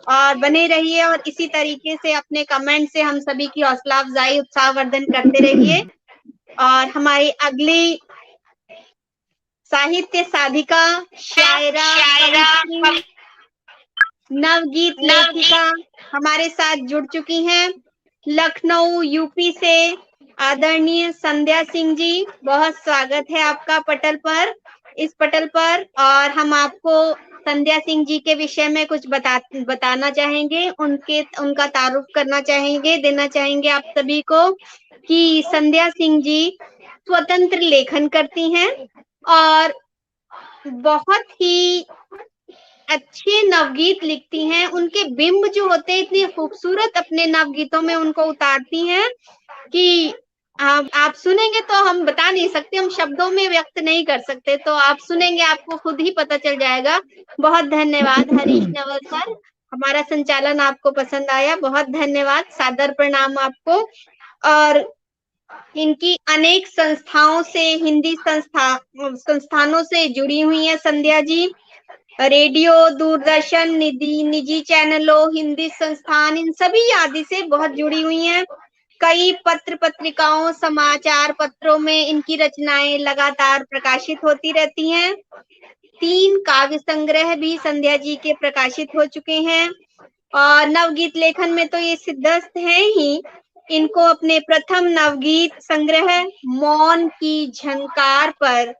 और बने रहिए और इसी तरीके से अपने कमेंट से हम सभी की हौसला अफजाई, उत्साहवर्धन करते रहिए। और हमारी अगली साहित्य साधिका, शायरा, कवयित्री, नवगीत लेखिका हमारे साथ जुड़ चुकी हैं। लखनऊ यूपी से आदरणीय संध्या सिंह जी, बहुत स्वागत है आपका इस पटल पर। और हम आपको संध्या सिंह जी के विषय में कुछ बताना चाहेंगे, उनका तारुफ करना चाहेंगे, देना चाहेंगे आप सभी को कि संध्या सिंह जी स्वतंत्र लेखन करती हैं और बहुत ही अच्छे नवगीत लिखती हैं। उनके बिंब जो होते हैं इतने खूबसूरत अपने नवगीतों में उनको उतारती हैं कि आप सुनेंगे तो हम बता नहीं सकते, हम शब्दों में व्यक्त नहीं कर सकते। तो आप सुनेंगे, आपको खुद ही पता चल जाएगा। बहुत धन्यवाद हरीश नवल सर, हमारा संचालन आपको पसंद आया, बहुत धन्यवाद, सादर प्रणाम आपको। और इनकी अनेक संस्थाओं से, हिंदी संस्थानों से जुड़ी हुई है संध्या जी। रेडियो, दूरदर्शन, निजी चैनलों, हिंदी संस्थान, इन सभी आदि से बहुत जुड़ी हुई हैं। कई पत्र पत्रिकाओं, समाचार पत्रों में इनकी रचनाएं लगातार प्रकाशित होती रहती हैं। 3 काव्य संग्रह भी संध्या जी के प्रकाशित हो चुके हैं। और नवगीत लेखन में तो ये सिद्धस्त हैं ही। इनको अपने प्रथम नवगीत संग्रह मौन की झंकार पर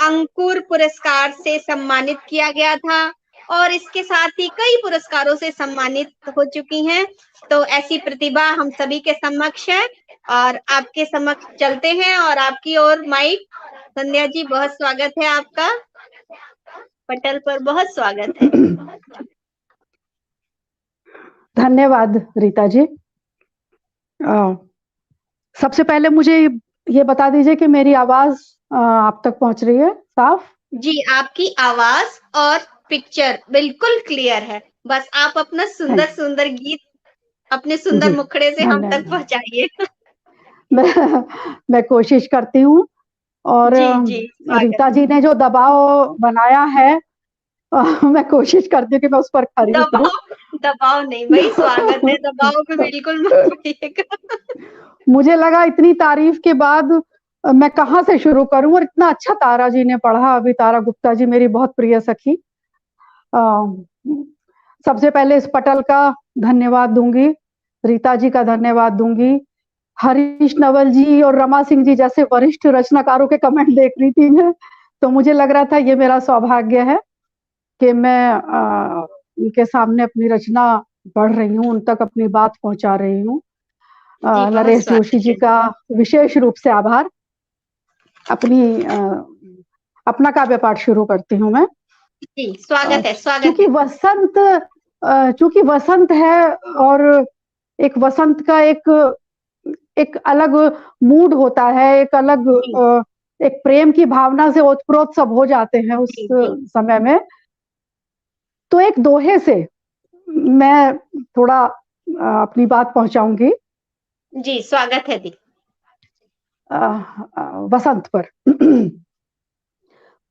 अंकुर पुरस्कार से सम्मानित किया गया था और इसके साथ ही कई पुरस्कारों से सम्मानित हो चुकी हैं। तो ऐसी प्रतिभा हम सभी के समक्ष है और आपके समक्ष चलते हैं। और आपकी ओर माइक, संध्या जी, बहुत स्वागत है आपका पटल पर, बहुत स्वागत है। धन्यवाद रीता जी। सबसे पहले मुझे ये बता दीजिए कि मेरी आवाज आप तक पहुंच रही है साफ? जी, आपकी आवाज और पिक्चर बिल्कुल क्लियर है। बस आप अपना सुंदर सुंदर गीत अपने सुंदर मुखड़े से हम तक पहुंचाइए। मैं कोशिश करती हूँ। और जी, रीता जी ने जो दबाव बनाया है मैं कोशिश करती हूँ कि मैं उस पर खरी उतरूं। दबाव नहीं भाई, स्वागत है, दबाव पे बिल्कुल मत पड़िएगा। मुझे लगा इतनी तारीफ के बाद मैं कहाँ से शुरू करूं, और इतना अच्छा तारा जी ने पढ़ा। अभी तारा गुप्ता जी मेरी बहुत प्रिय सखी। सबसे पहले इस पटल का धन्यवाद दूंगी, रीता जी का धन्यवाद दूंगी। हरीश नवल जी और रमा सिंह जी जैसे वरिष्ठ रचनाकारों के कमेंट देख रही थी मैं, तो मुझे लग रहा था ये मेरा सौभाग्य है कि मैं उनके सामने अपनी रचना पढ़ रही हूँ, उन तक अपनी बात पहुंचा रही हूँ। नरेश जोशी जी का विशेष रूप से आभार। अपना काव्य पाठ शुरू करती हूँ मैं। जी, स्वागत है, स्वागत है। चूंकि वसंत है और एक वसंत का एक अलग मूड होता है, एक अलग एक प्रेम की भावना से ओतप्रोत सब हो जाते हैं उस समय में। तो एक दोहे से मैं थोड़ा अपनी बात पहुंचाऊंगी। जी, स्वागत है दी। वसंत पर।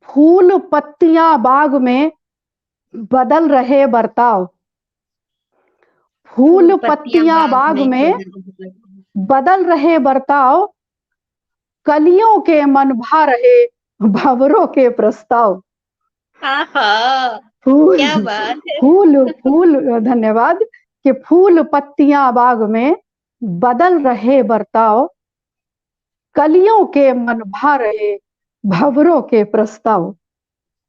फूल पत्तियां बाग में बदल रहे बर्ताव, फूल पत्तियां बाग में बदल रहे बर्ताव, कलियों के मन भा रहे भंवरों के प्रस्ताव। फूल क्या बात है। फूल धन्यवाद। कि फूल पत्तियां बाग में बदल रहे बर्ताव, कलियों के मन भा रहे भंवरों के प्रस्ताव।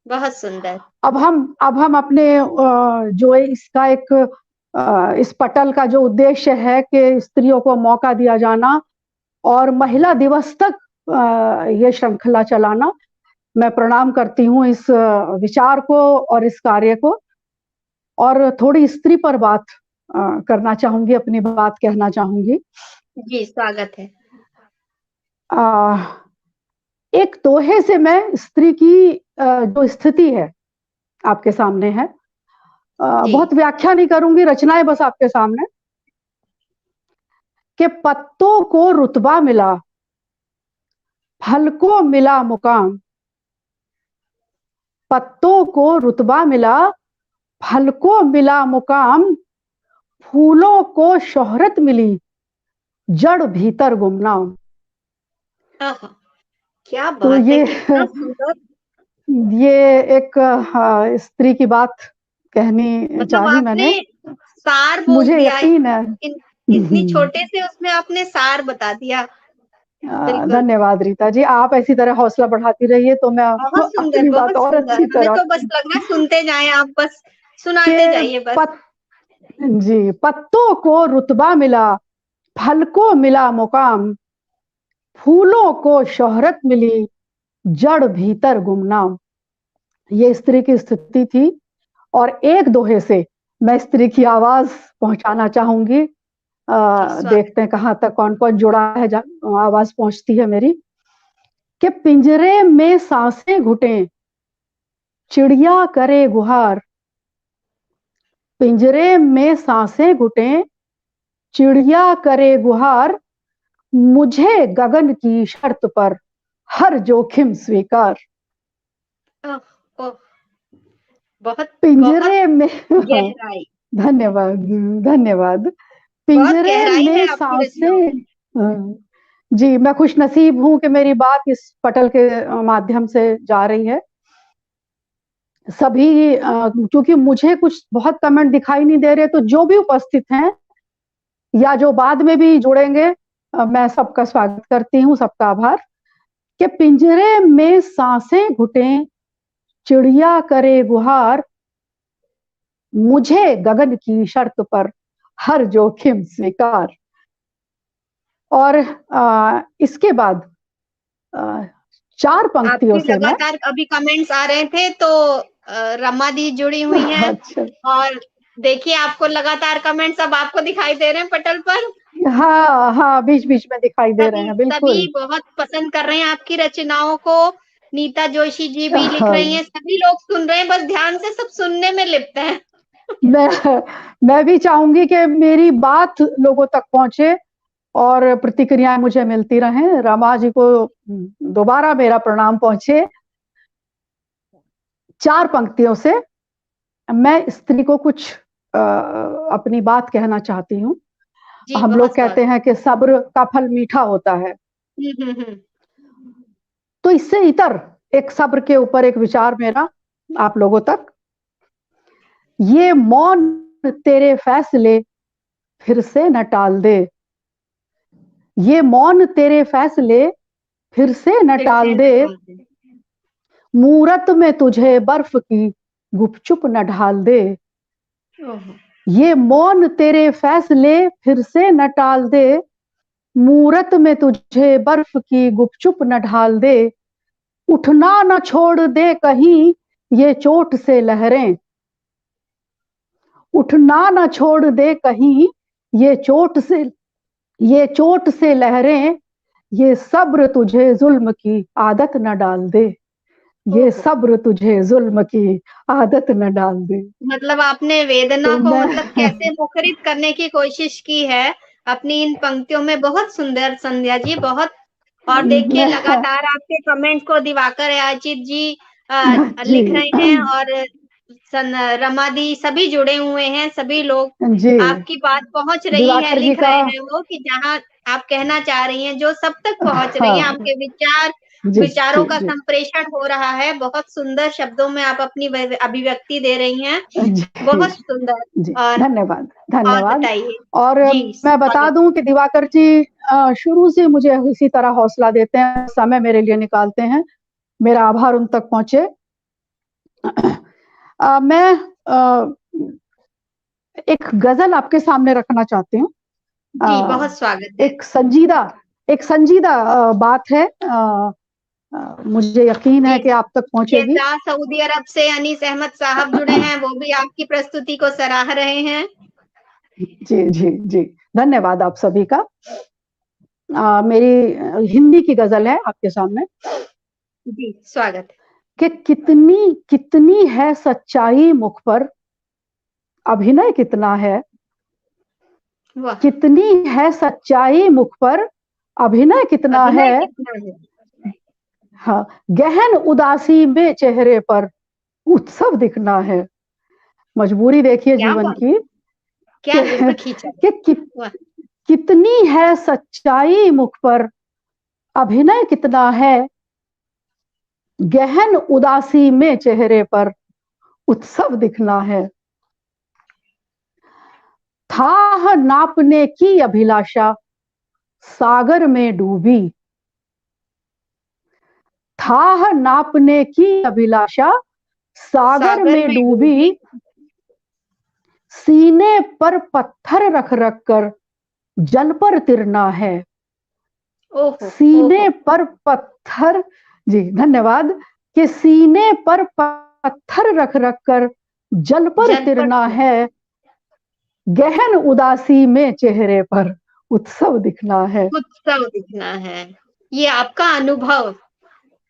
बहुत सुंदर। अब हम अपने जो इसका इस पटल का जो उद्देश्य है कि स्त्रियों को मौका दिया जाना और महिला दिवस तक ये श्रृंखला चलाना, मैं प्रणाम करती हूँ इस विचार को और इस कार्य को। और थोड़ी स्त्री पर बात करना चाहूंगी, अपनी बात कहना चाहूंगी। जी, स्वागत है। एक दोहे से मैं स्त्री की जो स्थिति है आपके सामने है, बहुत व्याख्या नहीं करूंगी, रचनाएं बस आपके सामने। कि पत्तों को रुतबा मिला, फल को मिला मुकाम, पत्तों को रुतबा मिला, फल को मिला मुकाम, फूलों को शोहरत मिली, जड़ भीतर गुमनाम। आहा, क्या तो बात है, कितना सुंदर। ये एक स्त्री की बात कहनी मतलब चाही मैंने। आपने सार बोल मुझे दिया। यकीन है। इतनी छोटे से उसमें आपने सार बता दिया। बिल्कुल, धन्यवाद रीता जी, आप ऐसी तरह हौसला बढ़ाती रहिए तो मैं बहुत सुंदर, अपनी बात बहुत और सुंदर। अच्छी हमें तरह तो बस लग रहा है सुनते जाएं, आप बस सुनाते के जाइए बस। जी, पत्तों को रुतबा मिला, फल को मिला मुकाम, फूलों को शोहरत मिली, जड़ भीतर गुमनाम। ये स्त्री की स्थिति थी और एक दोहे से मैं स्त्री की आवाज पहुंचाना चाहूंगी। जी, स्वागत। देखते हैं कहाँ तक कौन कौन जुड़ा है, आवाज पहुंचती है मेरी। कि पिंजरे में सांसें घुटें, चिड़िया करे गुहार, पिंजरे में सांसें घुटें, चिड़िया करे गुहार, मुझे गगन की शर्त पर हर जोखिम स्वीकार। ओह, ओह, बहुत बहुत पिंजरे में गहराई, धन्यवाद, धन्यवाद। बहुत पिंजरे गहराई है में आपकी रचनाओं सांसें में। जी, मैं खुश नसीब हूं कि मेरी बात इस पटल के माध्यम से जा रही है। सभी क्योंकि मुझे कुछ बहुत कमेंट दिखाई नहीं दे रहे, तो जो भी उपस्थित हैं या जो बाद में भी जुड़ेंगे, मैं सबका स्वागत करती हूँ, सबका आभार। कि पिंजरे में सांसें घुटें, चिड़िया करे गुहार, मुझे गगन की शर्त पर हर जोखिम स्वीकार। और इसके बाद 4 पंक्तियों आपके से मैं लगातार अभी कमेंट्स आ रहे थे, तो रमा दी जुड़ी हुई हैं। अच्छा, और देखिए, आपको लगातार कमेंट्स अब आपको दिखाई दे रहे हैं पटल पर। हाँ हाँ, बीच बीच में दिखाई दे रहे सभी हैं, सभी बिल्कुल। बहुत पसंद कर रहे हैं आपकी रचनाओं को। नीता जोशी जी भी लिख हाँ, रही हैं, सभी लोग सुन रहे हैं, बस ध्यान से सब सुनने में लिप्त हैं। मैं मैं भी चाहूंगी कि मेरी बात लोगों तक पहुंचे और प्रतिक्रियाएं मुझे मिलती रहें। रमा जी को दोबारा मेरा प्रणाम पहुंचे। 4 पंक्तियों से मैं स्त्री को कुछ अपनी बात कहना चाहती हूँ। जी, हम बहुत लोग कहते स्वागत। हैं कि सब्र का फल मीठा होता है, हम्म। तो इससे इतर एक सब्र के ऊपर एक विचार मेरा आप लोगों तक। ये मौन तेरे फैसले फिर से न टाल दे, ये मौन तेरे फैसले फिर से न फिर से टाल दे, निकाल दें। मूरत में तुझे बर्फ की गुपचुप न ढाल दे, ओहो, ये मौन तेरे फैसले फिर से न टाल दे, मूरत में तुझे बर्फ की गुपचुप न ढाल दे, उठना न छोड़ दे कहीं ये चोट से लहरें, उठना न छोड़ दे कहीं ये चोट से लहरें, ये सब्र तुझे जुल्म की आदत न डाल दे, ये ओहो। सब्र तुझे जुल्म की आदत न डाल दे। मतलब आपने वेदना तो को मैं मतलब कैसे मुखरित करने की कोशिश की है अपनी इन पंक्तियों में। बहुत सुंदर संध्या जी, बहुत। और देखिए, मैं लगातार आपके कमेंट्स को दिवाकर याचित जी जी लिख रहे हैं, और रमा दी, सभी जुड़े हुए हैं, सभी लोग। जी, आपकी बात पहुंच रही है, दिवाकर जी लिख का रहे हैं वो कि जहां आप कहना चाह रही हैं, जो सब तक पहुंच रही हैं, हाँ, आपके विचार, जी जी विचारों का जी संप्रेषण हो रहा है। बहुत सुंदर शब्दों में आप अपनी अभिव्यक्ति दे रही हैं। जी बहुत सुंदर। जी, और धन्यवाद, और धन्यवाद। बताइए। और जी, मैं बता स्वागत। दूं कि दिवाकर जी शुरू से मुझे इसी तरह हौसला देते हैं, समय मेरे लिए निकालते हैं। मेरा आभार उन तक पहुंचे। मैं एक गजल आपके सामने रखना चाहती हूँ। जी, बहुत स्वागत है। एक संजीदा बात है, मुझे यकीन है जी, कि आप तक ये पहुंचेगी। सऊदी अरब से अनीस अहमद साहब जुड़े हैं, वो भी आपकी प्रस्तुति को सराह रहे हैं। जी जी जी, धन्यवाद आप सभी का। मेरी हिंदी की गजल है आपके सामने। जी, स्वागत है। कि कितनी कितनी है सच्चाई मुख पर, अभिनय कितना है, वाह, कितनी है सच्चाई मुख पर, अभिनय कितना अभिनय है। कितना है। हाँ, गहन उदासी में चेहरे पर उत्सव दिखना है, मजबूरी देखिए क्या जीवन बात, की क्या कि, बिल्कुल खींचा। वाह, कितनी है सच्चाई मुख पर, अभिनय कितना है, गहन उदासी में चेहरे पर उत्सव दिखना है। थाह नापने की अभिलाषा सागर में डूबी, थाह नापने की अभिलाषा सागर में डूबी, सीने पर पत्थर रख रख कर जल पर तिरना है। ओहो, सीने पर पत्थर, जी धन्यवाद, कि सीने पर पत्थर रख रख कर जल पर तिरना है, गहन उदासी में चेहरे पर उत्सव दिखना है। उत्सव दिखना है। ये आपका अनुभव,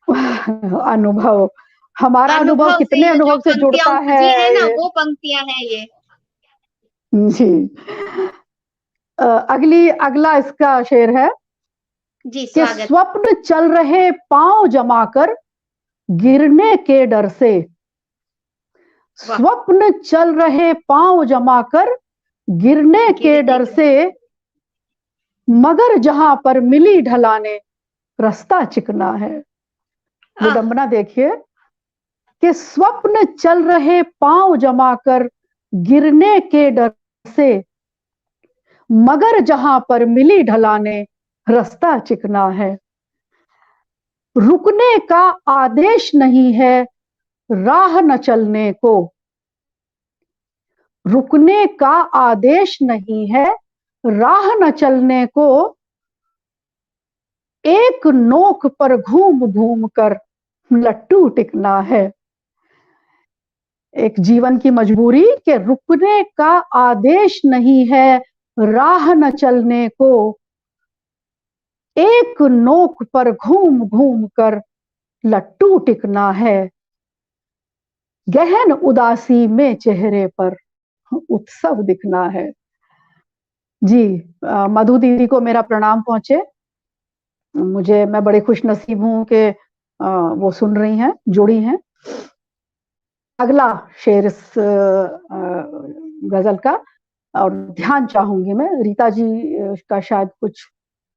अनुभव, हमारा अनुभव अनुभव से कितने ये जो अनुभव से पंक्तियां जुड़ता है उपजी है ना, ये। वो पंक्तियां हैं ये। जी, अगला इसका शेर है जी, कि स्वागत। स्वप्न चल रहे पांव जमाकर गिरने के डर से, स्वप्न चल रहे पांव जमाकर गिरने के डर से, मगर जहां पर मिली ढलाने रास्ता चिकना है। विडंबना देखिए कि स्वप्न चल रहे पांव जमाकर गिरने के डर से, मगर जहां पर मिली ढलाने रास्ता चिकना है। रुकने का आदेश नहीं है राह न चलने को, रुकने का आदेश नहीं है राह न चलने को, एक नोक पर घूम घूम कर लट्टू टिकना है। एक जीवन की मजबूरी के रुकने का आदेश नहीं है राह न चलने को, एक नोक पर घूम घूम कर लट्टू टिकना है, गहन उदासी में चेहरे पर उत्सव दिखना है। जी, मधु दीदी को मेरा प्रणाम पहुंचे। मैं बड़े खुश नसीब हूं कि वो सुन रही हैं, जुड़ी हैं। अगला शेर इस गजल का, और ध्यान चाहूंगी मैं रीता जी का, शायद कुछ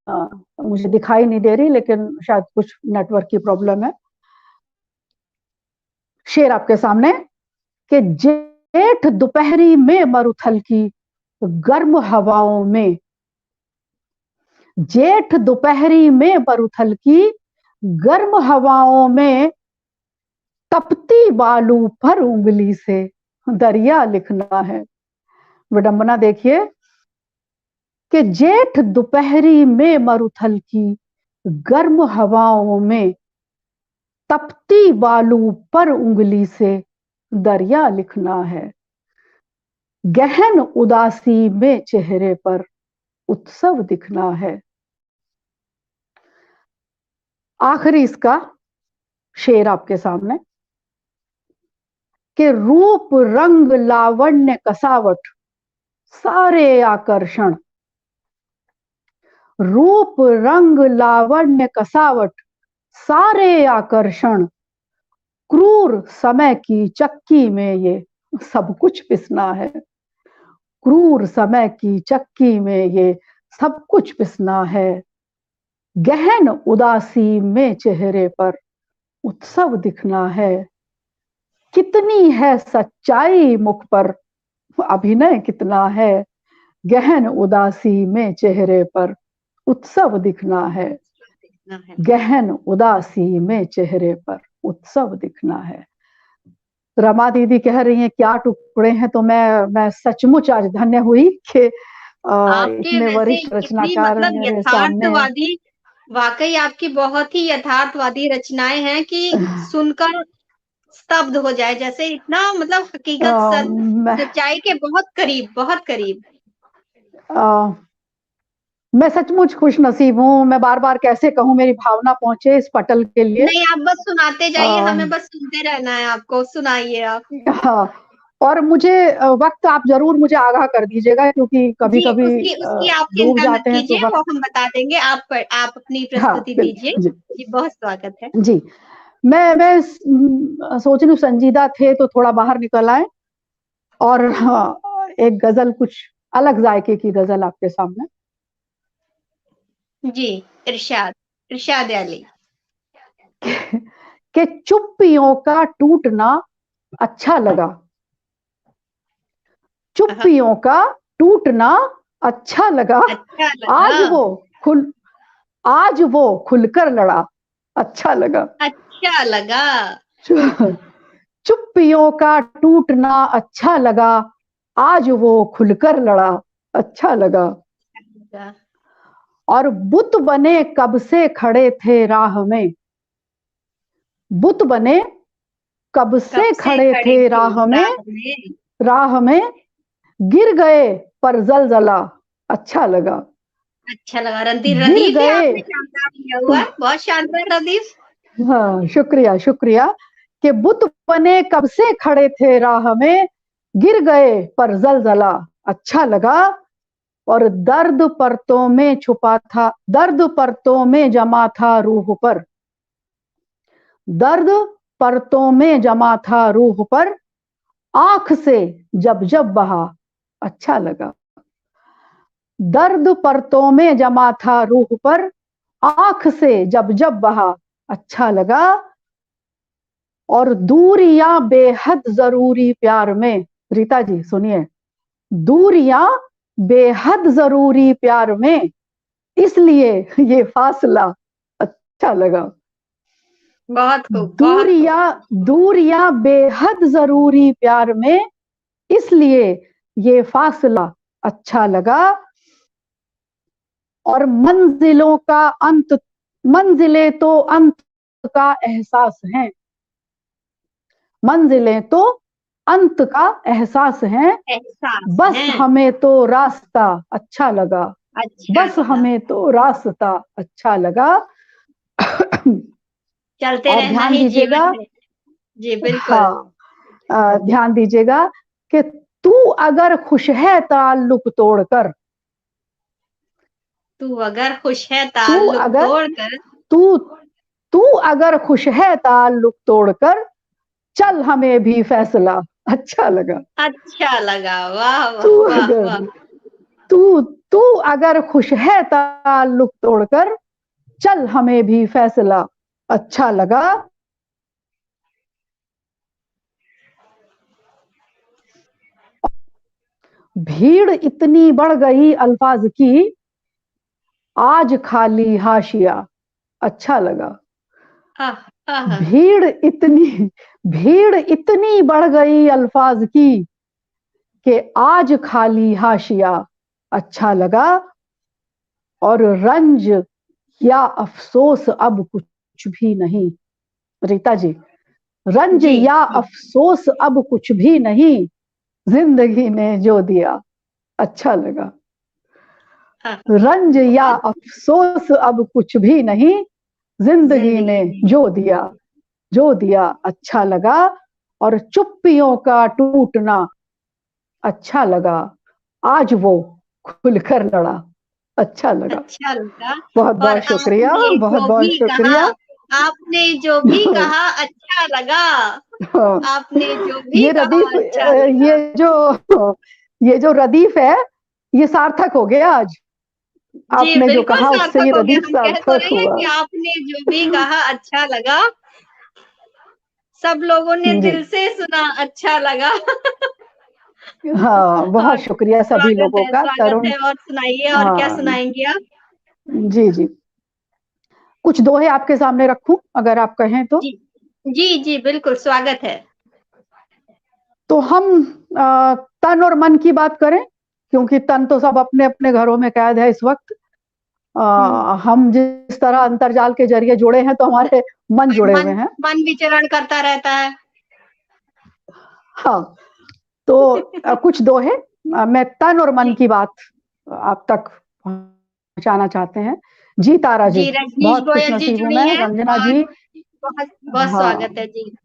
मुझे दिखाई नहीं दे रही, लेकिन शायद कुछ नेटवर्क की प्रॉब्लम है। शेर आपके सामने कि जेठ दोपहरी में मरुथल की गर्म हवाओं में, जेठ दोपहरी में मरुथल की गर्म हवाओं में, तपती बालू पर उंगली से दरिया लिखना है। विडंबना देखिए कि जेठ दोपहरी में मरुथल की गर्म हवाओं में, तपती बालू पर उंगली से दरिया लिखना है, गहन उदासी में चेहरे पर उत्सव दिखना है। आखिरी इसका शेर आपके सामने कि रूप रंग लावण्य कसावट सारे आकर्षण, रूप रंग लावण्य कसावट सारे आकर्षण, क्रूर समय की चक्की में ये सब कुछ पिसना है, क्रूर समय की चक्की में ये सब कुछ पिसना है, गहन उदासी में चेहरे पर उत्सव दिखना है। कितनी है सच्चाई मुख पर, अभिनय कितना है, गहन उदासी में चेहरे पर उत्सव दिखना है, गहन उदासी में चेहरे पर उत्सव दिखना है। रमा दीदी कह रही हैं क्या टुकड़े हैं, तो मैं सचमुच आज धन्य हुई कि आपके इतने वैसे वरिष्ठ इतनी रचनाकार मतलब मेरे सामने। यथार्थवादी, वाकई आपकी बहुत ही यथार्थवादी रचनाएं हैं कि सुनकर स्तब्ध हो जाए, जैसे इतना मतलब हकीकत सच्चाई के बहुत करीब, बहुत करीब। मैं सचमुच खुश नसीब हूँ, मैं बार बार कैसे कहूँ, मेरी भावना पहुंचे इस पटल के लिए। नहीं, आप बस सुनाते जाइए, हमें बस सुनते रहना है, आपको सुनाइए आप। हाँ, और मुझे वक्त आप जरूर मुझे आगाह कर दीजिएगा, क्योंकि कभी कभी उसकी आप डूब चिंता मत जाते हैं तो कीजिए, वो वक्त। हम बता देंगे। आप अपनी प्रस्तुति दीजिए। जी, जी, बहुत स्वागत है। जी, मैं सोच रही हूँ संजीदा थे तो थोड़ा बाहर निकल आए। और हाँ, एक गजल, कुछ अलग जायके की गजल आपके सामने। जी, इरशाद, इरशाद अली। कि चुप्पियों का टूटना अच्छा लगा, चुप्पियों का टूटना अच्छा लगा, अच्छा लगा, आज वो खुलकर लड़ा, अच्छा लगा। अच्छा लगा। चुप्पियों का टूटना अच्छा लगा, आज वो खुलकर लड़ा, अच्छा लगा। और बुत बने कब से खड़े थे राह में, बुत बने कब से खड़े थे राह में, राह में गिर गए पर जलजला, अच्छा लगा। अच्छा लगा। गिर रदीफ है, गए। आपने शानदार लिया हुआ है, बहुत शानदार रदीफ। हाँ, शुक्रिया शुक्रिया। कि बुत बने कब से खड़े थे राह में, गिर गए पर जलजला, अच्छा लगा। और दर्द परतों में छुपा था, दर्द परतों में जमा था रूह पर, दर्द परतों में जमा था रूह पर, आंख से जब जब बहा, अच्छा लगा। दर्द परतों में जमा था रूह पर, आंख से जब जब बहा, अच्छा लगा। और दूरियां बेहद जरूरी प्यार में, रीता जी सुनिए, दूरियां बेहद जरूरी प्यार में, इसलिए ये फासला, अच्छा लगा। बहुत खूब, दूरियां दूरियां बेहद जरूरी प्यार में, इसलिए ये फासला, अच्छा लगा। और मंजिलों का अंत, मंजिलें तो अंत का एहसास है, मंजिलें तो अंत का एहसास है, बस हमें तो रास्ता अच्छा लगा, बस हमें तो रास्ता अच्छा लगा। चलते और रहना ध्यान ही दीजिएगा, जीवन है। जी बिल्कुल। हाँ, ध्यान दीजिएगा कि तू अगर खुश है ताल्लुक तोड़कर, तू अगर खुश है तू ताल्लुक अगर तोड़कर, तू तू अगर खुश है ताल्लुक तोड़कर, चल हमें भी फैसला, अच्छा लगा। अच्छा लगा। वाह तू वाह वाह अगर वाह। तू तू अगर खुश है ताल्लुक तोड़कर, चल हमें भी फैसला, अच्छा लगा। भीड़ इतनी बढ़ गई अल्फाज की, आज खाली हाशिया, अच्छा लगा। भीड़ इतनी बढ़ गई अल्फाज की, कि आज खाली हाशिया, अच्छा लगा। और रंज या अफसोस अब कुछ भी नहीं, रीता जी, रंज जी या अफसोस अब कुछ भी नहीं, जिंदगी ने जो दिया, अच्छा लगा। रंज या अफसोस अब कुछ भी नहीं, जिंदगी ने जो दिया, अच्छा लगा। और चुप्पियों का टूटना अच्छा लगा, आज वो खुलकर लड़ा, अच्छा लगा। अच्छा लगा। बहुत और बहुत शुक्रिया, आपने बहुत जो बहुत भी कहा, शुक्रिया। आपने जो भी कहा अच्छा लगा, आपने जो भी ये कहा रदीफ, अच्छा लगा। ये जो रदीफ है, ये सार्थक हो गया आज। जी आपने जो बिल्कुल कहा उससे सार्थक ये हो गया। रदीफ हम कह तो सार्थक रहे हैं हुआ। कि आपने जो भी कहा अच्छा लगा, सब लोगों ने जी, दिल से सुना, अच्छा लगा। हाँ, बहुत और शुक्रिया सभी लोगों का। स्वागत तरुण, है। और सुनाइए, और क्या हाँ, सुनाएंगे आप? जी जी, कुछ दोहे आपके सामने रखूं अगर आप कहें तो। जी जी जी बिल्कुल स्वागत है। तो हम तन और मन की बात करें, क्योंकि तन तो सब अपने अपने घरों में कैद है इस वक्त। हम जिस तरह अंतरजाल के जरिए जुड़े हैं, तो हमारे मन जुड़े हुए हैं। मन विचरण करता रहता है। हाँ, तो कुछ दोहे मैं तन और मन की बात आप तक पहुंचाना चाहते हैं। जी तारा जी, जी रजनीश बहुत खुश गोयल जी नसीब हूं जुड़ी मैं, हैं, रंजना और जी। बहुत बहुत हाँ, स्वागत है जी।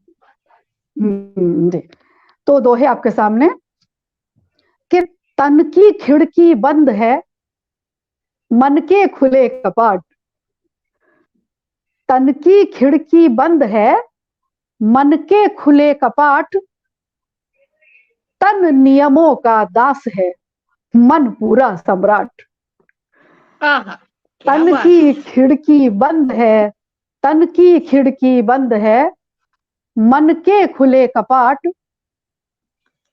जी। तो दोहे आपके सामने कि तन की खिड़की बंद है, मन के खुले कपाट, तन की खिड़की बंद है, मन के खुले कपाट, तन नियमों का दास है, मन पूरा सम्राट। आहा, क्या तन बात की खिड़की बंद है, तन की खिड़की बंद है, मन के खुले कपाट।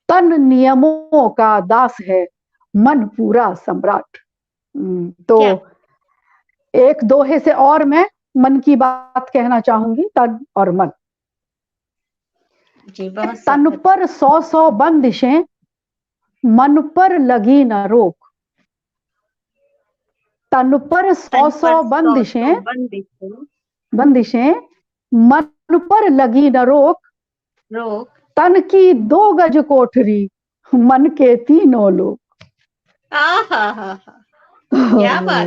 तन नियमों का दास है, मन पूरा सम्राट। तो क्या एक दोहे से और मैं मन की बात कहना चाहूंगी, तन और मन। जी, बहुत तन स्वागत। पर 100 बंदिशें, मन पर लगी न रोक। तन पर तन 100 पर 100 बंदिशें, बंदिशें, मन पर लगी न रोक। रोक। तन की 2 गज कोठरी, मन के तीनों लोग। आहा हा हा, क्या बात।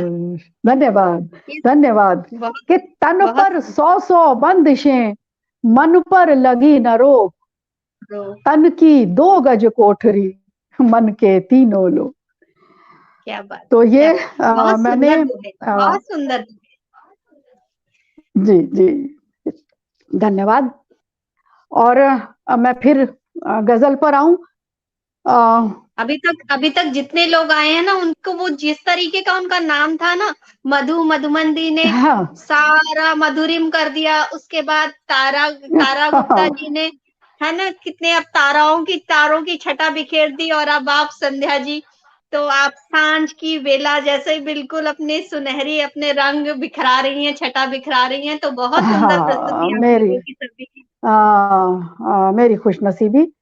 धन्यवाद, ये धन्यवाद। बहुत कि तन बहुत पर 100 बंदिशें, मन पर लगी न रोक। रोक। तन की 2 गज कोठरी, मन के तीनों लोग। क्या बात, तो क्या ये बात। बहुत मैंने सुंदर दोहे, बहुत सुंदर दोहे। जी जी, धन्यवाद। और मैं फिर गजल पर आऊं। अभी तक जितने लोग आए हैं ना, उनको वो जिस तरीके का उनका नाम था ना, मधुमंदी ने हाँ सारा मधुरिम कर दिया। उसके बाद तारा गुप्ता जी ने, है ना, कितने अब तारों की छटा बिखेर दी। और अब आप संध्या जी, तो आप सांझ की बेला जैसे ही बिल्कुल अपने सुनहरी अपने रंग बिखरा रही हैं, छटा बिखरा रही हैं। तो बहुत सुंदर हाँ, प्रस्तुति आप लोगों की सभी की। मेरी खुशनसीबी।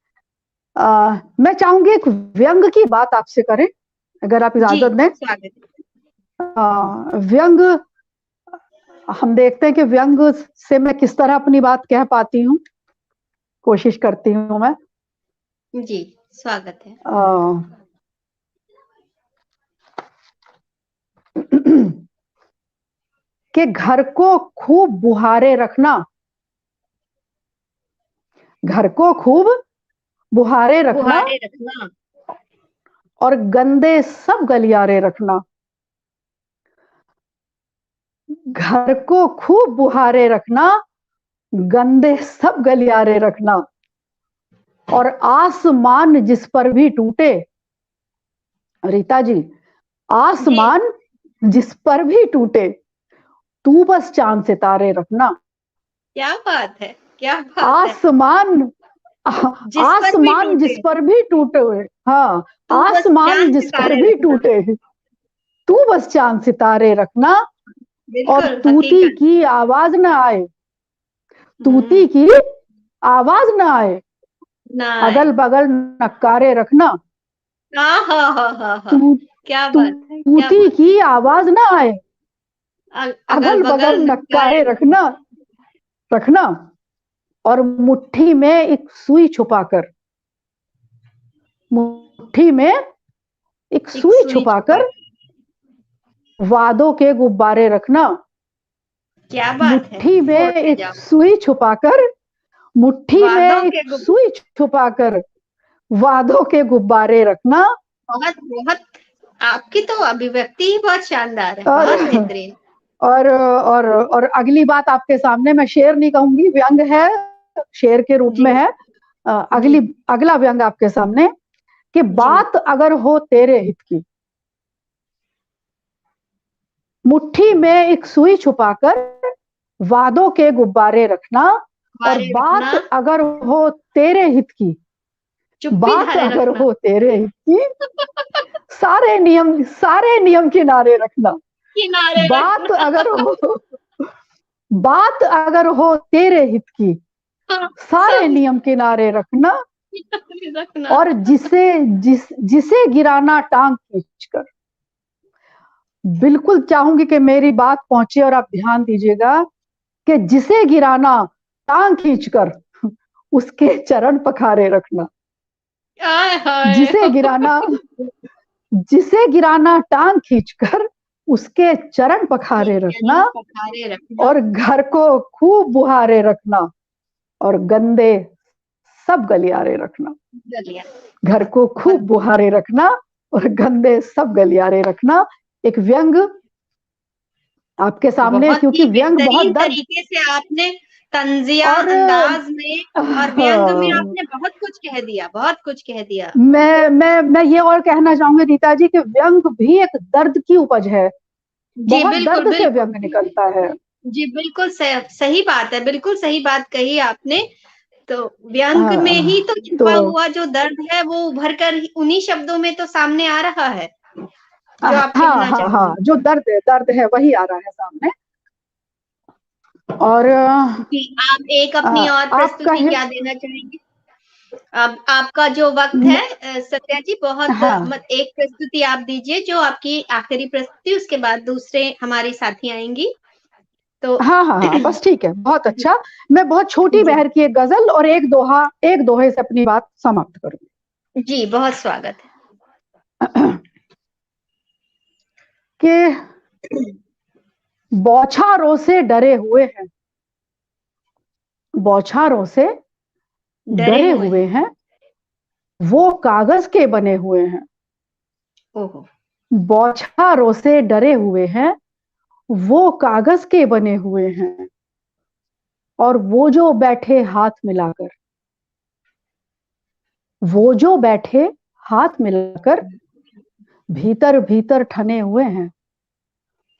मैं चाहूंगी एक व्यंग की बात आपसे करें, अगर आप जी, इजाजत दें। स्वागत। व्यंग, हम देखते हैं कि व्यंग से मैं किस तरह अपनी बात कह पाती हूँ, कोशिश करती हूँ मैं। जी, स्वागत है। कि घर को खूब बुहारे रखना, घर को खूब बुहारे रखना, बुहारे रखना, और गंदे सब गलियारे रखना। घर को खूब बुहारे रखना, गंदे सब गलियारे रखना। और आसमान जिस पर भी टूटे, रीता जी, आसमान जिस पर भी टूटे, तू बस चांद सितारे रखना। क्या बात है, क्या बात आसमान, आसमान जिस पर भी टूटे, हाँ, तू बस आसमान चांद जिस पर सितारे भी रखना। टूटे, तू बस चांद सितारे रखना। और बिल्कुल तूती हकीकत। की आवाज न आए, तूती की आवाज न आए, ना अगल आए। बगल नक्कारे रखना। हा, तू क्या बात है, क्या तूती बात। की आवाज न आए, अगल अगल बगल बगल नक्कारे नक्कारे रखना। रखना। और मुट्ठी में एक सुई छुपाकर, मुट्ठी में एक एक सुई सुई छुपा। छुपाकर, वादों के गुब्बारे रखना। क्या बात है, मुट्ठी में छोड़ते एक जाओ। सुई छुपाकर, मुट्ठी में वादों के एक सुई छुपाकर, वादों के गुब्बारे रखना। बहुत बहुत, आपकी तो अभिव्यक्ति ही बहुत शानदार है, और बहुत बेहतरीन। और अगली बात आपके सामने, मैं शेर नहीं कहूंगी, व्यंग है, शेर के रूप जी में है। जी अगला व्यंग आपके सामने, कि जी। बात अगर हो तेरे हित की, मुट्ठी में एक सुई छुपाकर, वादों के गुब्बारे रखना। और बारे रखना, बात अगर हो तेरे हित की, चुप्पी बात धारे अगर रखना। हो तेरे हित की, सारे नियम किनारे रखना। किनारे बात रखना। अगर हो, बात अगर हो तेरे हित की, सारे सब नियम किनारे रखना। किनारे रखना। और जिसे गिराना टांग खींचकर, बिल्कुल चाहूंगी कि मेरी बात पहुंचे और आप ध्यान दीजिएगा, कि जिसे गिराना टांग खींचकर, उसके चरण पखारे रखना। आय हाय। जिसे गिराना, जिसे गिराना टांग खींचकर, उसके चरण पखारे रखना। चरण पखारे रखना। और घर को खूब बुहारे रखना, और गंदे सब गलियारे रखना। चलिए, घर को खूब बहुत बुहारे रखना, और गंदे सब गलियारे रखना। एक व्यंग आपके सामने, बहुत क्योंकि ही व्यंग बहुत बेहतरीन दर्द, तरीके से आपने तंजिया और अंदाज में और व्यंग में आपने बहुत कुछ कह दिया, बहुत कुछ कह दिया। मैं ये और कहना चाहूंगी रीता जी कि व्यंग भी एक दर्द की उपज है, जी बहुत बिल्कुल दर्द से बिल्कुल। व्यंग निकलता है। जी बिल्कुल सही बात है, बिल्कुल सही बात कही आपने। तो व्यंग में ही तो तो छुपा हुआ जो दर्द है वो उभर कर उन्हीं शब्दों में तो सामने आ रहा है, जो आप हाँ कहना हाँ चाह रहे हाँ, हैं। जो दर्द है वही आ रहा है सामने। और जी, आप एक अपनी और आप प्रस्तुति कहे। क्या देना चाहेंगे? अब आपका जो वक्त है सत्या जी, बहुत हाँ एक प्रस्तुति आप दीजिए, जो आपकी आखिरी प्रस्तुति, उसके बाद दूसरे हमारी साथी आएंगी। तो हाँ हाँ हाँ, बस ठीक है, बहुत जी अच्छा। मैं बहुत छोटी जी बहर की एक गजल और एक दोहे से अपनी बात समाप्त करूंगी। जी, बहुत स्वागत कि है। बौछारों से डरे हुए हैं, बौछारों से डरे डरे हुए हुए हैं। हैं, वो कागज के बने हुए हैं। ओहो। बौछारों से डरे हुए हैं, वो कागज के बने हुए हैं। और वो जो बैठे हाथ मिलाकर, वो जो बैठे हाथ मिलाकर भीतर भीतर ठने हुए हैं।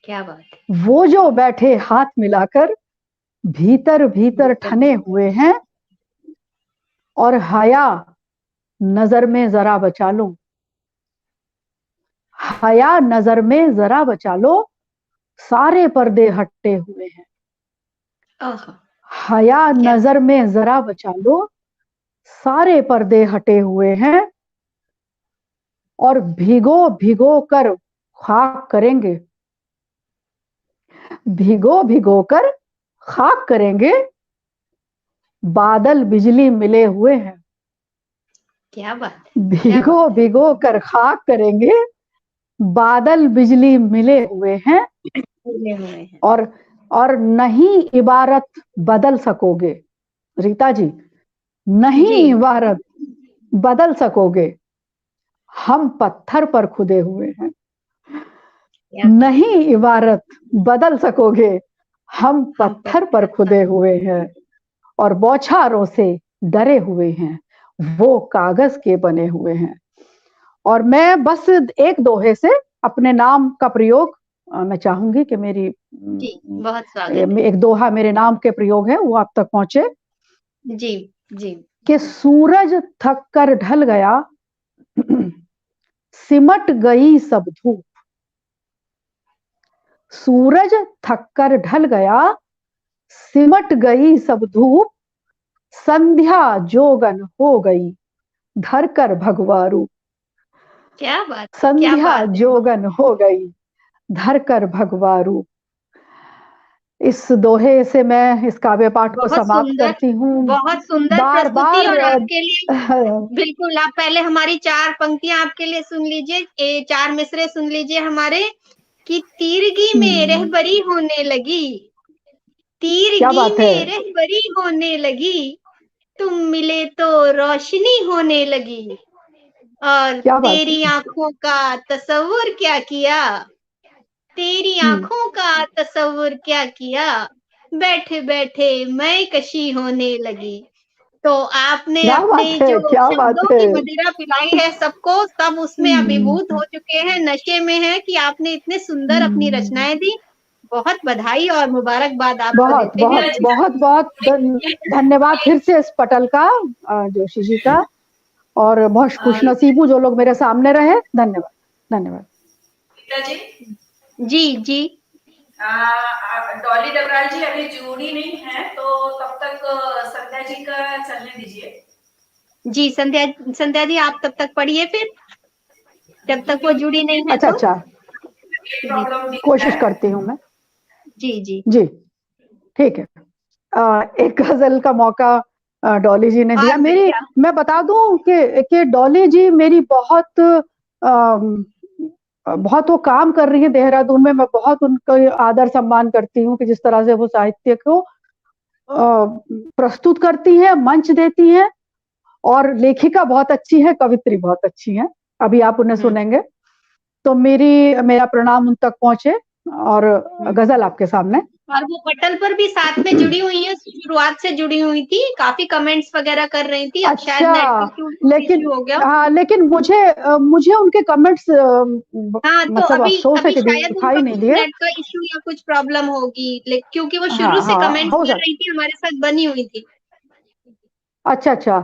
क्या बात है। वो जो बैठे हाथ मिलाकर भीतर भीतर ठने हुए हैं। और हया नजर में जरा बचा लो, हया नजर में जरा बचा लो, सारे पर्दे हटे हुए हैं। ओहो। हया क्या नजर में जरा बचा लो, सारे पर्दे हटे हुए हैं। और भिगो भिगो कर खाक करेंगे, भिगो भिगो कर खाक करेंगे, बादल बिजली मिले हुए हैं। क्या बात है। क्या भिगो बात भिगो कर खाक करेंगे, बादल बिजली मिले हुए हैं। है, मिले हुए हैं। और नहीं इबारत बदल सकोगे रीता जी, नहीं जी इबारत बदल सकोगे, हम पत्थर पर खुदे हुए हैं। क्या बात। नहीं इबारत बदल सकोगे, हम हम पत्थर पर पत्थर खुदे पर। हुए हैं। और बौछारों से डरे हुए हैं, वो कागज के बने हुए हैं। और मैं बस एक दोहे से अपने नाम का प्रयोग मैं चाहूंगी कि मेरी जी, बहुत स्वागत है। एक दोहा मेरे नाम के प्रयोग है वो आप तक पहुंचे। जी जी। कि सूरज थक कर ढल गया, सिमट गई सब धूप। सूरज थक कर ढल गया, सिमट गई सब धूप, संध्या जोगन हो गई, धर कर भगवा रूप। क्या बात है। क्या संध्या बात है। जोगन हो गई, धर कर भगवा रूप। इस दोहे से मैं इस काव्य पाठ को बहुत समाप्त सुंदर, करती हूँ। बहुत सुंदर बार प्रस्तुति। बार और आपके लिए बिल्कुल, आप पहले हमारी 4 पंक्तियां आपके लिए सुन लीजिए, 4 मिसरे सुन लीजिए हमारे। कि तीरगी में रहबरी होने लगी, क्या तीरगी बात है, में रहबरी होने लगी, तुम मिले तो रोशनी होने लगी। और क्या बात तेरी है। आंखों का तसव्वुर क्या किया, तेरी हम्म, आंखों का तसव्वुर क्या किया, बैठे बैठे मैं कशी होने लगी। तो आपने क्या अपने बात है, जो क्या बात शब्दों है। की मदिरा पिलाई है सबको, सब उसमें अभिभूत हो चुके हैं, नशे में है कि आपने इतने सुंदर अपनी रचनाएं दी। बहुत बधाई और मुबारकबाद आपको बहुत देते हैं। बहुत बहुत बहुत धन्यवाद फिर से इस पटल का, जोशी जी का। और बहुत खुशनसीब हूँ जो लोग मेरे सामने रहे। धन्यवाद, धन्यवाद। जी जी जी। डॉली डबराल जी अभी जुड़ी नहीं है, तो तब तक संध्या जी का चलने दीजिए। जी संध्या, संध्या जी आप तब तक पढ़िए फिर, जब तक वो जुड़ी नहीं है अच्छा तो। अच्छा, जी प्रॉब्लम दिख रहा कोशिश है। करती हूँ मैं। जी जी। जी ठीक है। एक गजल का मौका डॉली जी ने दिया। और मेरी बढ़िया। मैं बता दूं कि डॉली जी मेरी बहुत बहुत वो काम कर रही है देहरादून में। मैं बहुत उनका आदर सम्मान करती हूँ कि जिस तरह से वो साहित्य को प्रस्तुत करती है, मंच देती हैं। और लेखिका बहुत अच्छी है, कवित्री बहुत अच्छी है, अभी आप उन्हें सुनेंगे। तो मेरा प्रणाम उन तक पहुंचे और गजल आपके सामने। और वो पटल पर भी साथ में जुड़ी हुई है, शुरुआत से जुड़ी हुई थी, काफी कमेंट्स वगैरह कर रही थी। अब शायद अच्छा, नेटवर्क लेकिन इश्यू हो गया। हाँ, लेकिन मुझे उनके कमेंट्स हाँ, तो मतलब अभी अफसोस है अभी कि शायद उनका दिखाई नहीं कुछ दिए। नेट का इश्यू या कुछ प्रॉब्लम होगी, क्योंकि वो शुरू हाँ से हाँ, कमेंट्स हो कर सकता। रही थी, हमारे साथ बनी हुई थी। अच्छा अच्छा,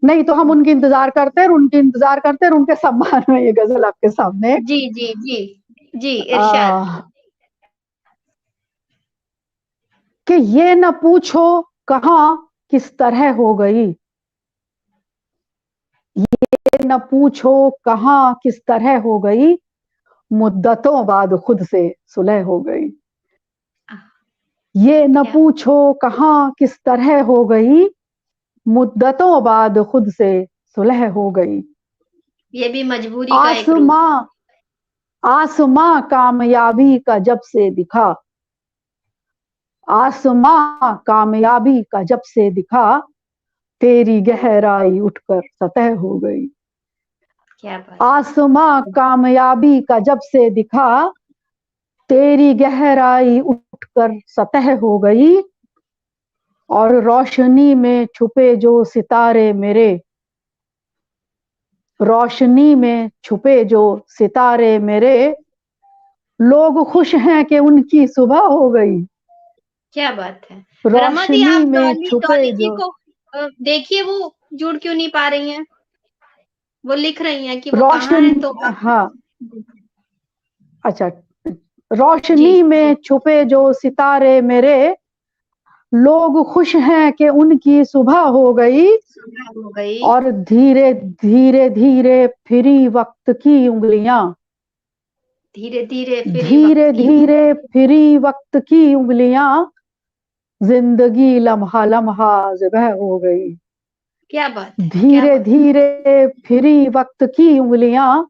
नहीं तो हम उनकी इंतजार करते हैं, उनकी इंतजार करते हैं, उनके सम्मान में ये गजल आपके सामने। जी जी जी जी, इरशाद। आ, कि ये न पूछो कहाँ किस तरह हो गई, ये न पूछो कहाँ किस तरह हो गई, मुद्दतों बाद खुद से सुलह हो गई। ये न क्या पूछो कहाँ किस तरह हो गई, मुद्दतों बाद खुद से सुलह हो गई। ये भी मजबूरी का एक रूप। आसमां आसमां कामयाबी का जब से दिखा, आसमां कामयाबी का जब से दिखा, तेरी गहराई उठकर सतह हो गई। क्या बात। आसमां कामयाबी का जब से दिखा, तेरी गहराई उठकर सतह हो गई। और रोशनी में छुपे जो सितारे मेरे, रोशनी में छुपे जो सितारे मेरे, लोग खुश हैं कि उनकी सुबह हो गई। क्या बात है। रमा दी, रोशनी आप में छुपे डॉली जी जो को देखिए, वो जुड़ क्यों नहीं पा रही हैं। वो लिख रही हैं कि वो कहाँ है, रोशनी, तो आप। हाँ, अच्छा, जी रोशनी में छुपे जो सितारे मेरे, लोग खुश हैं कि उनकी सुबह हो गई। सुबह हो गई। और धीरे धीरे धीरे फिरी वक्त की उंगलियां, धीरे धीरे फिर वक्त धीरे की। धीरे फिरी वक्त की उंगलियां, जिंदगी लम्हा लम्हा ज़िबह हो गई। क्या बात है, क्या धीरे बात। धीरे फिरी वक्त की उंगलियां,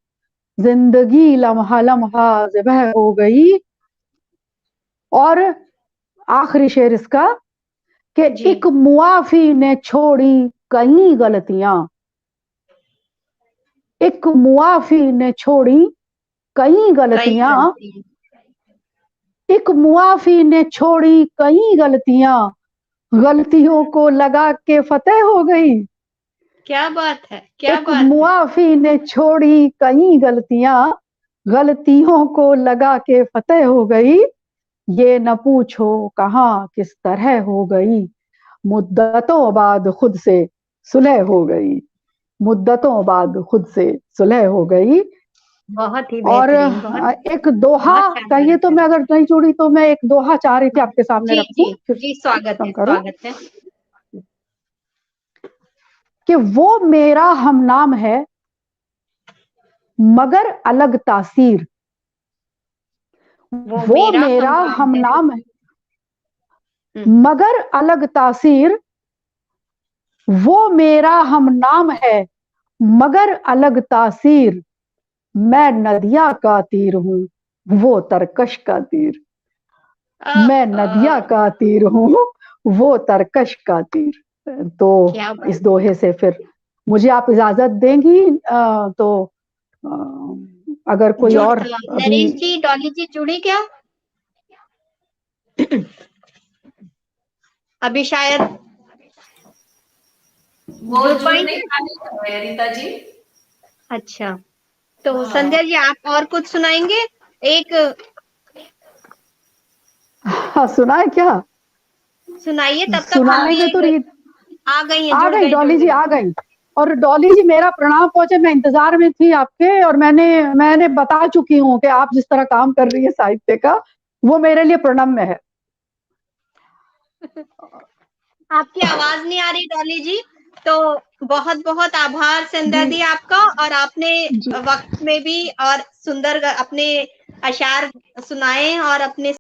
जिंदगी लम्हा लम्हा ज़िबह हो गई। और आखिरी शेर इसका, कि जी। एक मुआफी ने छोड़ी कई गलतियां, एक मुआफी ने छोड़ी कई कई गलतियां, गलती। एक मुआफी ने छोड़ी कई गलतियां, गलतियों को लगा के फतेह हो गई। क्या बात है, क्या एक बात है। मुआफी ने छोड़ी कई गलतियां, गलतियों को लगा के फतेह हो गई। ये न पूछो कहाँ किस तरह हो गई, मुद्दतों बाद खुद से सुलह हो गई। मुद्दतों बाद खुद से सुलह हो गई। बहुत ही और बेहतरीन, बहुत एक दोहा, बहुत शानदार कहिए तो है। मैं अगर नहीं जुड़ी तो मैं एक दोहा चाह रही थी आपके सामने जी रखूं, जी फिर जी, स्वागत खत्म है, करूं। स्वागत है। कि वो मेरा हमनाम है मगर अलग तासीर, वो वो मेरा मेरा हम नाम है। हमनाम है हम्म, मगर अलग तासीर, वो मेरा हमनाम है मगर अलग तासीर, मैं नदिया का तीर हूँ, वो तरकश का तीर। मैं नदिया अ, का तीर हूँ, वो तरकश का तीर। तो क्या इस बात है। दोहे से फिर मुझे आप इजाजत देंगी, तो अ, अगर कोई और अभी। नरेश जी, डॉली जी जुड़ी क्या। अभी शायद वो जुड़ जुड़ नहीं पाएंगे। पा रही है रीता जी। अच्छा, तो हाँ, संध्या जी, आप और कुछ सुनाएंगे। एक हाँ, सुना है क्या? सुनाइए, तब तक हम भी सुनाएंगे तो एक। आ गई हैं, आ जुड़ गई गई, जुड़ डॉली जी, गई। आ गई। और डॉली जी, मेरा प्रणाम पहुंचे, मैं इंतजार में थी आपके, और मैंने बता चुकी हूँ कि आप जिस तरह काम कर रही है साहित्य का, वो मेरे लिए प्रणम्य है। आपकी आवाज नहीं आ रही डॉली जी, तो बहुत बहुत आभार संध्या जी दी आपका। और आपने जी। वक्त में भी और सुंदर अपने अशार सुनाए और अपने